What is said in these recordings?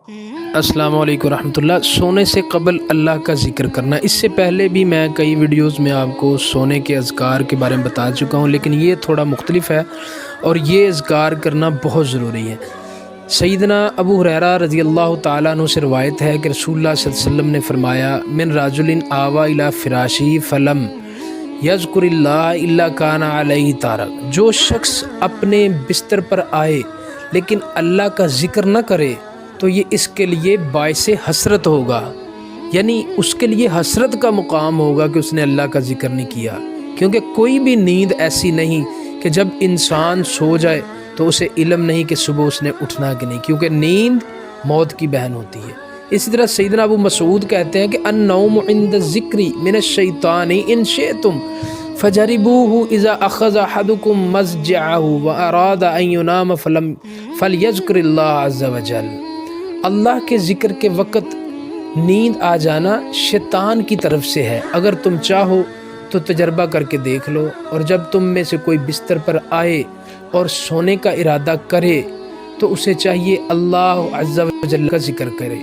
السلام علیکم ورحمۃ اللہ۔ سونے سے قبل اللہ کا ذکر کرنا، اس سے پہلے بھی میں کئی ویڈیوز میں آپ کو سونے کے اذکار کے بارے میں بتا چکا ہوں، لیکن یہ تھوڑا مختلف ہے اور یہ اذکار کرنا بہت ضروری ہے۔ سیدنا ابو ہریرہ رضی اللہ تعالیٰ عنہ سے روایت ہے کہ رسول اللہ صلی اللہ علیہ وسلم نے فرمایا، من رجل آوى الى فراشی فلم یذکر اللہ الا کان علیہ طارق، جو شخص اپنے بستر پر آئے لیکن اللہ کا ذکر نہ کرے تو یہ اس کے لیے باعث حسرت ہوگا، یعنی اس کے لیے حسرت کا مقام ہوگا کہ اس نے اللہ کا ذکر نہیں کیا۔ کیونکہ کوئی بھی نیند ایسی نہیں کہ جب انسان سو جائے تو اسے علم نہیں کہ صبح اس نے اٹھنا کہ نہیں، کیونکہ نیند موت کی بہن ہوتی ہے۔ اسی طرح سیدنا ابو مسعود کہتے ہیں کہ النوم عند الذکر من الشیطان ان شئتم فجربوه اذا اخذ احدكم مضجعه واراد ان ينام فليذكر الله عز وجل۔ اللہ کے ذکر کے وقت نیند آ جانا شیطان کی طرف سے ہے، اگر تم چاہو تو تجربہ کر کے دیکھ لو، اور جب تم میں سے کوئی بستر پر آئے اور سونے کا ارادہ کرے تو اسے چاہیے اللہ عز و جل کا ذکر کرے۔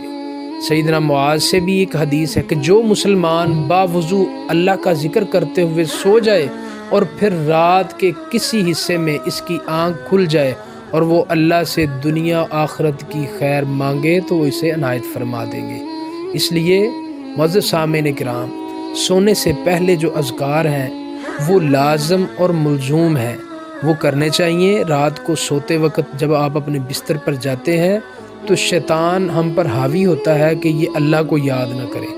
سیدنا معاذ سے بھی ایک حدیث ہے کہ جو مسلمان باوضو اللہ کا ذکر کرتے ہوئے سو جائے اور پھر رات کے کسی حصے میں اس کی آنکھ کھل جائے اور وہ اللہ سے دنیا آخرت کی خیر مانگے تو وہ اسے عنایت فرما دیں گے۔ اس لیے معزز سامعین کرام، سونے سے پہلے جو اذکار ہیں وہ لازم اور ملزوم ہیں، وہ کرنے چاہیے۔ رات کو سوتے وقت جب آپ اپنے بستر پر جاتے ہیں تو شیطان ہم پر حاوی ہوتا ہے کہ یہ اللہ کو یاد نہ کرے۔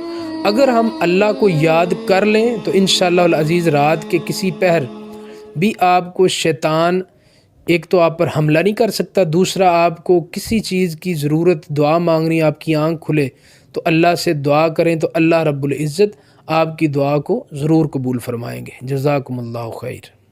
اگر ہم اللہ کو یاد کر لیں تو انشاءاللہ العزیز رات کے کسی پہر بھی آپ کو شیطان ایک تو آپ پر حملہ نہیں کر سکتا، دوسرا آپ کو کسی چیز کی ضرورت، دعا مانگنی، آپ کی آنکھ کھلے تو اللہ سے دعا کریں تو اللہ رب العزت آپ کی دعا کو ضرور قبول فرمائیں گے۔ جزاکم اللہ خیر۔